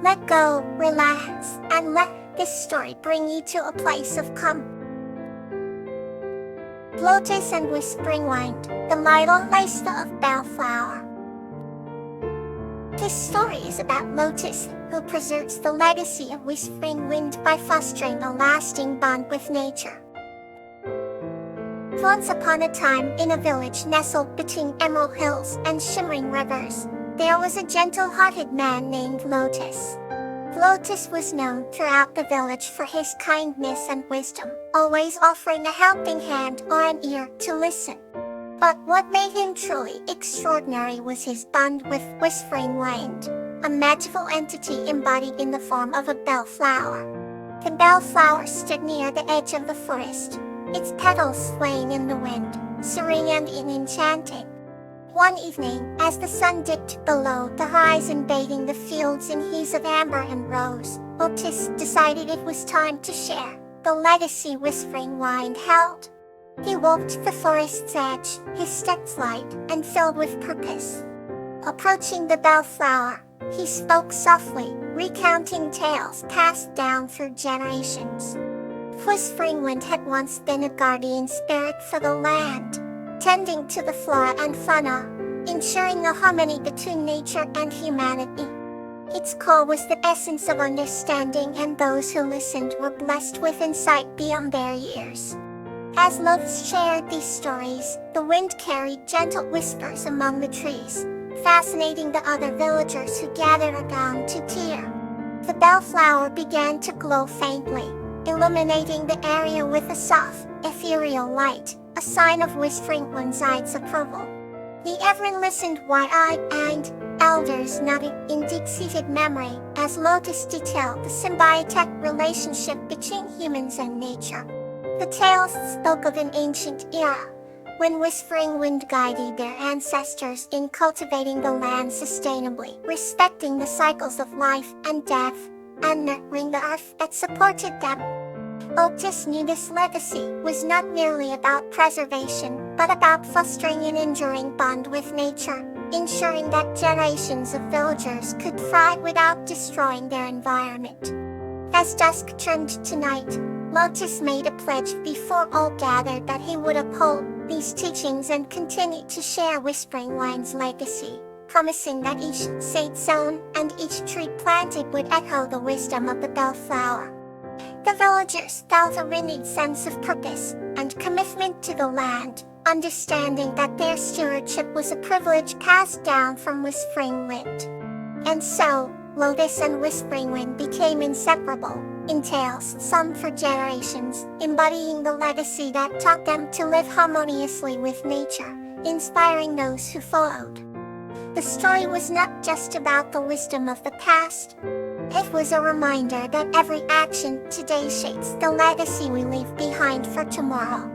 Let go, relax, and let this story bring you to a place of calm. Lotus and Whispering Wind, the Milo Lista of Bellflower. This story is about Lotus, who preserves the legacy of Whispering Wind by fostering a lasting bond with nature. Once upon a time, in a village nestled between emerald hills and shimmering rivers, there was a gentle-hearted man named Lotus. Lotus was known throughout the village for his kindness and wisdom, always offering a helping hand or an ear to listen. But what made him truly extraordinary was his bond with Whispering Wind, a magical entity embodied in the form of a bellflower. The bellflower stood near the edge of the forest, its petals swaying in the wind, serene and enchanting. One evening, as the sun dipped below the horizon bathing the fields in hues of amber and rose, Lotus decided it was time to share the legacy Whispering Wind held. He walked the forest's edge, his steps light and filled with purpose. Approaching the bellflower, he spoke softly, recounting tales passed down through generations. Whispering Wind had once been a guardian spirit for the land, tending to the flora and fauna, ensuring the harmony between nature and humanity. Its call was the essence of understanding, and those who listened were blessed with insight beyond their years. As Lotus shared these stories, the wind carried gentle whispers among the trees, fascinating the other villagers who gathered around to hear. The bellflower began to glow faintly, illuminating the area with a soft, ethereal light, a sign of Whispering Wind's approval. The everyone listened wide-eyed, and elders nodded in deep-seated memory as Lotus detailed the symbiotic relationship between humans and nature. The tales spoke of an ancient era, when Whispering Wind guided their ancestors in cultivating the land sustainably, respecting the cycles of life and death, and nurturing the earth that supported them. Lotus knew this legacy was not merely about preservation, but about fostering an enduring bond with nature, ensuring that generations of villagers could thrive without destroying their environment. As dusk turned to night, Lotus made a pledge before all gathered that he would uphold these teachings and continue to share Whispering Wind's legacy, promising that each seed sown and each tree planted would echo the wisdom of the bellflower. The villagers felt a renewed sense of purpose and commitment to the land, understanding that their stewardship was a privilege passed down from Whispering Wind. And so, Lotus and Whispering Wind became inseparable, in tales sung for generations, embodying the legacy that taught them to live harmoniously with nature, inspiring those who followed. The story was not just about the wisdom of the past. It was a reminder that every action today shapes the legacy we leave behind for tomorrow.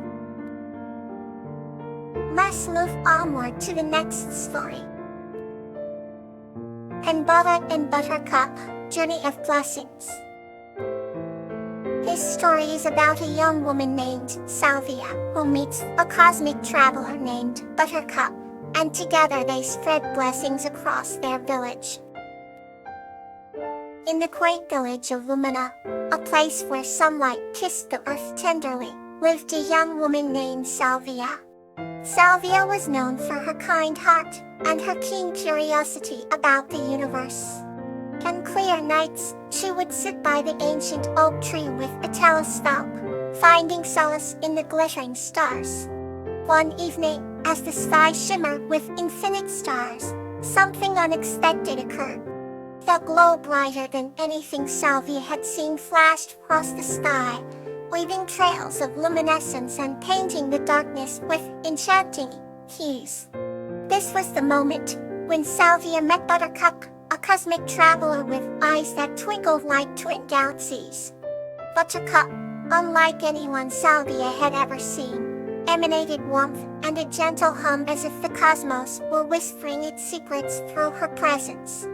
Let's move onward to the next story. Butter and Buttercup, Journey of Blessings. This story is about a young woman named Salvia, who meets a cosmic traveler named Buttercup, and together they spread blessings across their village. In the quaint village of Lumina, a place where sunlight kissed the earth tenderly, lived a young woman named Salvia. Salvia was known for her kind heart and her keen curiosity about the universe. On clear nights, she would sit by the ancient oak tree with a telescope, finding solace in the glittering stars. One evening, as the sky shimmered with infinite stars, something unexpected occurred. The glow brighter than anything Salvia had seen flashed across the sky, weaving trails of luminescence and painting the darkness with enchanting hues. This was the moment when Salvia met Buttercup, a cosmic traveler with eyes that twinkled like twin galaxies. Buttercup, unlike anyone Salvia had ever seen, emanated warmth and a gentle hum as if the cosmos were whispering its secrets through her presence.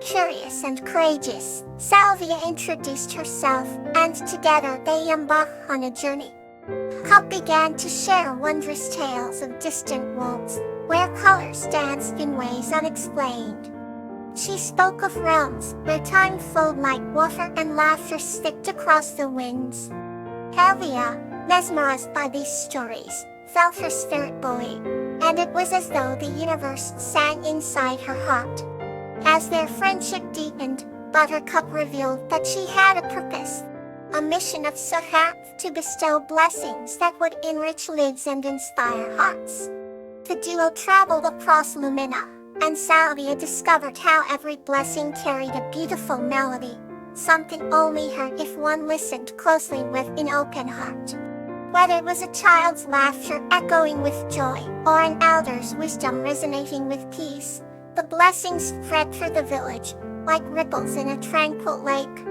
Curious and courageous, Salvia introduced herself, and together they embarked on a journey. Cup began to share wondrous tales of distant worlds, where colors danced in ways unexplained. She spoke of realms where time flowed like water and laughter sticked across the winds. Helvia, mesmerized by these stories, felt her spirit buoy, and it was as though the universe sang inside her heart. As their friendship deepened, Buttercup revealed that she had a purpose, a mission of Sahat to bestow blessings that would enrich lives and inspire hearts. The duo traveled across Lumina, and Salvia discovered how every blessing carried a beautiful melody, something only heard if one listened closely with an open heart. Whether it was a child's laughter echoing with joy, or an elder's wisdom resonating with peace, the blessings spread through the village, like ripples in a tranquil lake.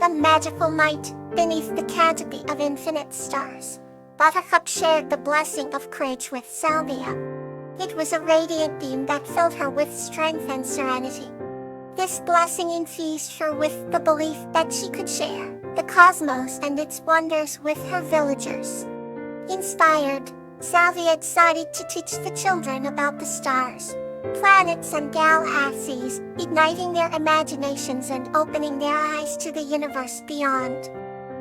The magical night, beneath the canopy of infinite stars, Buttercup shared the blessing of courage with Salvia. It was a radiant beam that filled her with strength and serenity. This blessing infused her with the belief that she could share the cosmos and its wonders with her villagers. Inspired, Salvia decided to teach the children about the stars, planets and galaxies, igniting their imaginations and opening their eyes to the universe beyond.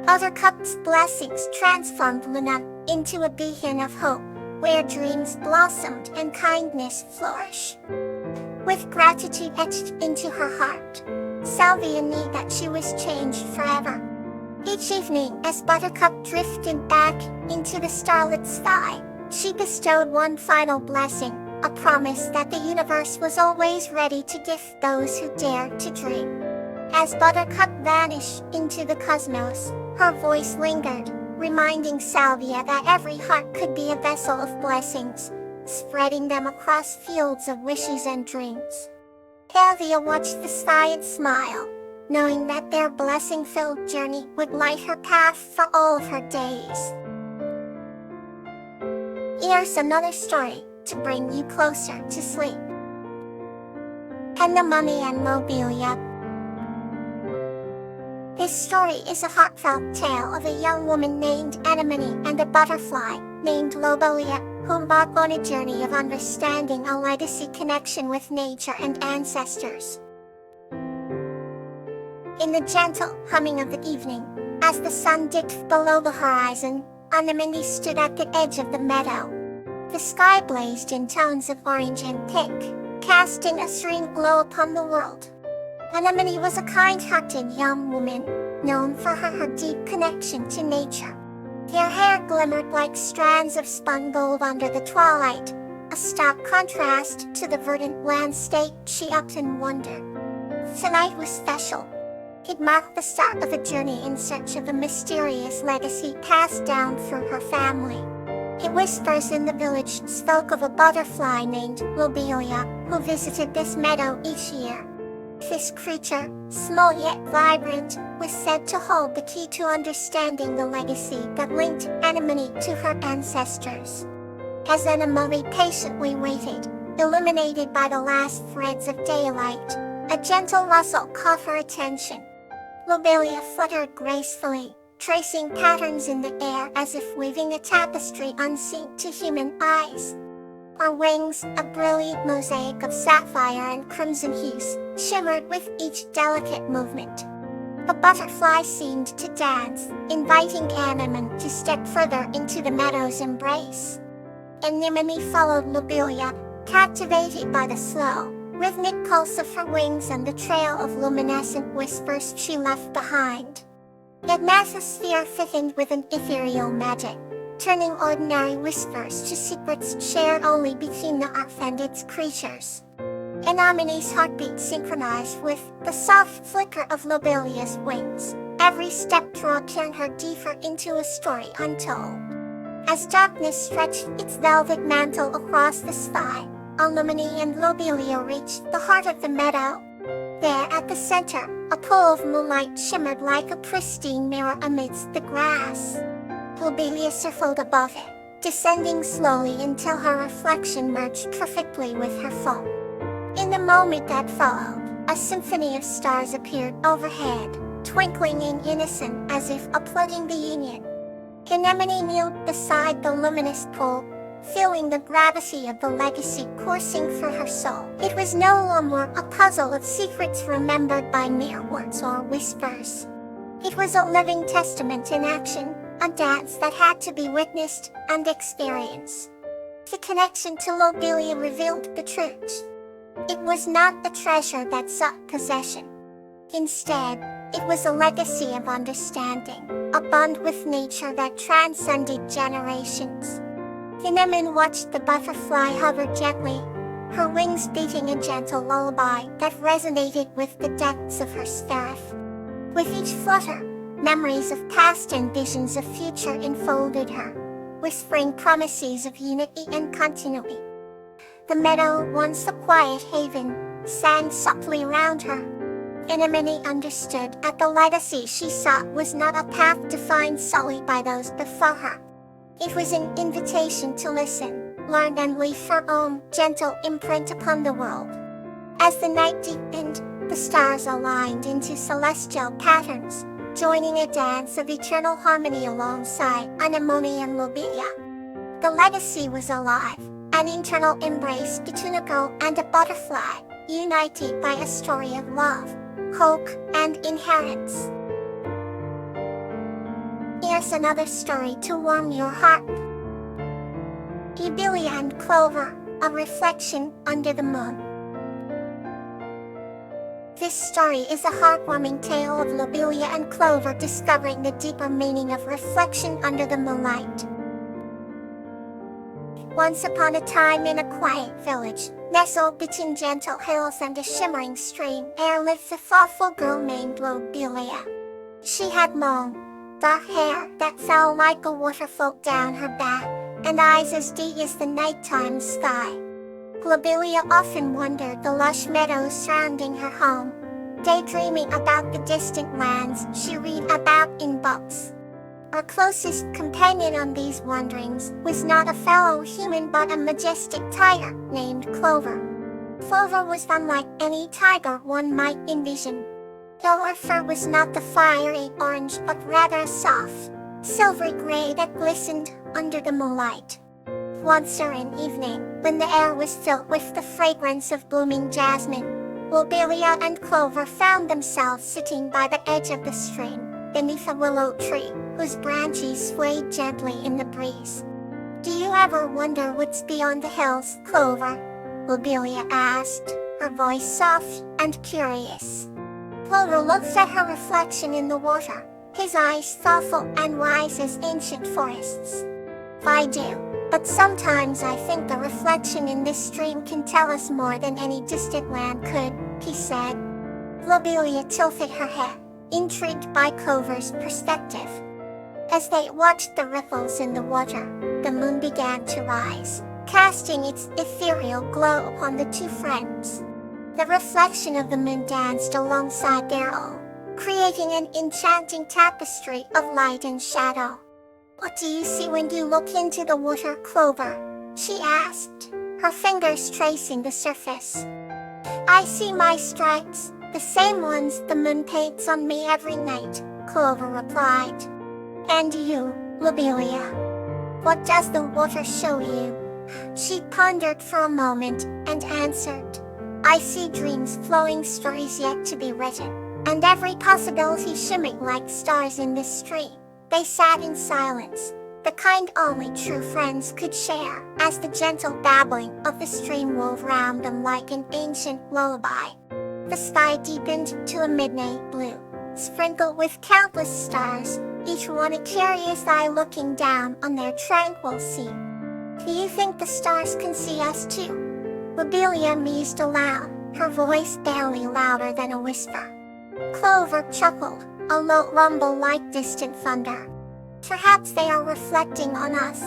Buttercup's blessings transformed Luna into a beacon of hope, where dreams blossomed and kindness flourished. With gratitude etched into her heart, Salvia knew that she was changed forever. Each evening, as Buttercup drifted back into the starlit sky, she bestowed one final blessing, a promise that the universe was always ready to gift those who dared to dream. As Buttercup vanished into the cosmos, her voice lingered, reminding Salvia that every heart could be a vessel of blessings, spreading them across fields of wishes and dreams. Salvia watched the sky and smiled, knowing that their blessing-filled journey would light her path for all of her days. Here's another story to bring you closer to sleep. And the Mummy and Lobelia. This story is a heartfelt tale of a young woman named Anemone and a butterfly named Lobelia, who embark on a journey of understanding a legacy connection with nature and ancestors. In the gentle humming of the evening, as the sun dipped below the horizon, Anemone stood at the edge of the meadow. The sky blazed in tones of orange and pink, casting a serene glow upon the world. Anemone was a kind-hearted young woman, known for her deep connection to nature. Her hair glimmered like strands of spun gold under the twilight, a stark contrast to the verdant landscape she often wondered. Tonight was special. It marked the start of a journey in search of a mysterious legacy passed down through her family. The whispers in the village spoke of a butterfly named Lobelia, who visited this meadow each year. This creature, small yet vibrant, was said to hold the key to understanding the legacy that linked Anemone to her ancestors. As Anemone patiently waited, illuminated by the last threads of daylight, a gentle rustle caught her attention. Lobelia fluttered gracefully, tracing patterns in the air as if weaving a tapestry unseen to human eyes. Her wings, a brilliant mosaic of sapphire and crimson hues, shimmered with each delicate movement. The butterfly seemed to dance, inviting Anemone to step further into the meadow's embrace. Anemone followed Lobelia, captivated by the slow, rhythmic pulse of her wings and the trail of luminescent whispers she left behind. The atmosphere thickened with an ethereal magic, turning ordinary whispers to secrets shared only between the earth and its creatures. Anemone's heartbeat synchronized with the soft flicker of Lobelia's wings. Every step turned her deeper into a story untold. As darkness stretched its velvet mantle across the sky, Anemone and Lobelia reached the heart of the meadow. There at the center, a pool of moonlight shimmered like a pristine mirror amidst the grass. Lobelia circled above it, descending slowly until her reflection merged perfectly with her foam. In the moment that followed, a symphony of stars appeared overhead, twinkling in unison as if applauding the union. Anemone kneeled beside the luminous pool, feeling the gravity of the legacy coursing through her soul. It was no longer a puzzle of secrets remembered by mere words or whispers. It was a living testament in action, a dance that had to be witnessed and experienced. The connection to Lobelia revealed the truth. It was not a treasure that sought possession. Instead, it was a legacy of understanding, a bond with nature that transcended generations. Cinnamon watched the butterfly hover gently, her wings beating a gentle lullaby that resonated with the depths of her spirit. With each flutter, memories of past and visions of future enfolded her, whispering promises of unity and continuity. The meadow, once a quiet haven, sang softly round her. Anemone understood that the legacy she sought was not a path defined solely by those before her. It was an invitation to listen, learn and leave her own gentle imprint upon the world. As the night deepened, the stars aligned into celestial patterns, joining a dance of eternal harmony alongside Anemone and Lobelia. The legacy was alive, an internal embrace between a girl and a butterfly, united by a story of love, hope, and inheritance. Here's another story to warm your heart. Lobelia and Clover, a reflection under the moon. This story is a heartwarming tale of Lobelia and Clover discovering the deeper meaning of reflection under the moonlight. Once upon a time in a quiet village, nestled between gentle hills and a shimmering stream, there lived a thoughtful girl named Lobelia. She had long, dark hair that fell like a waterfall down her back, and eyes as deep as the nighttime sky. Lobelia often wandered the lush meadows surrounding her home, daydreaming about the distant lands she read about in books. Her closest companion on these wanderings was not a fellow human but a majestic tiger named Clover. Clover was unlike any tiger one might envision. Though her fur was not the fiery orange but rather a soft, silvery gray that glistened under the moonlight. One serene evening, when the air was filled with the fragrance of blooming jasmine, Lobelia and Clover found themselves sitting by the edge of the stream, beneath a willow tree, whose branches swayed gently in the breeze. "Do you ever wonder what's beyond the hills, Clover?" Lobelia asked, her voice soft and curious. Clover looked at her reflection in the water, his eyes thoughtful and wise as ancient forests. "I do, but sometimes I think the reflection in this stream can tell us more than any distant land could," he said. Lobelia tilted her head, intrigued by Clover's perspective. As they watched the ripples in the water, the moon began to rise, casting its ethereal glow upon the two friends. The reflection of the moon danced alongside their own, creating an enchanting tapestry of light and shadow. "What do you see when you look into the water, Clover?" she asked, her fingers tracing the surface. "I see my stripes, the same ones the moon paints on me every night," Clover replied. "And you, Lobelia? What does the water show you?" She pondered for a moment and answered, "I see dreams flowing, stories yet to be written, and every possibility shimmering like stars in this stream." They sat in silence, the kind only true friends could share, as the gentle babbling of the stream wove round them like an ancient lullaby. The sky deepened to a midnight blue, sprinkled with countless stars, each one a curious eye looking down on their tranquil scene. "Do you think the stars can see us too?" Lobelia mused aloud, her voice barely louder than a whisper. Clover chuckled, a low rumble like distant thunder. "Perhaps they are reflecting on us,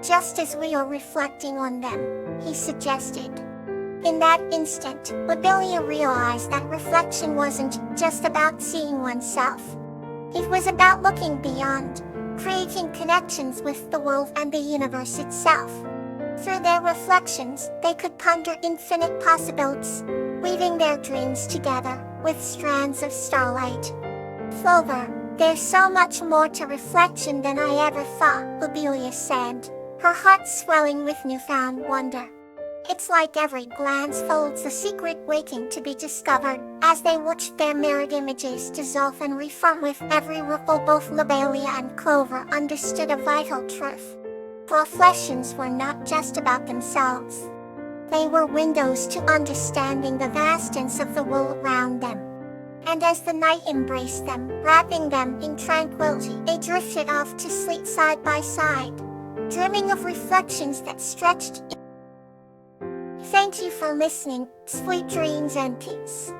just as we are reflecting on them," he suggested. In that instant, Lobelia realized that reflection wasn't just about seeing oneself. It was about looking beyond, creating connections with the world and the universe itself. Through their reflections, they could ponder infinite possibilities, weaving their dreams together with strands of starlight. "Clover, there's so much more to reflection than I ever thought," Lobelia said, her heart swelling with newfound wonder. It's like every glance folds a secret waiting to be discovered. As they watched their mirrored images dissolve and reform with every ripple, both Lobelia and Clover understood a vital truth. Reflections were not just about themselves. They were windows to understanding the vastness of the world around them. And as the night embraced them, wrapping them in tranquility, they drifted off to sleep side by side, dreaming of reflections that stretched. Thank you for listening. Sweet dreams and peace.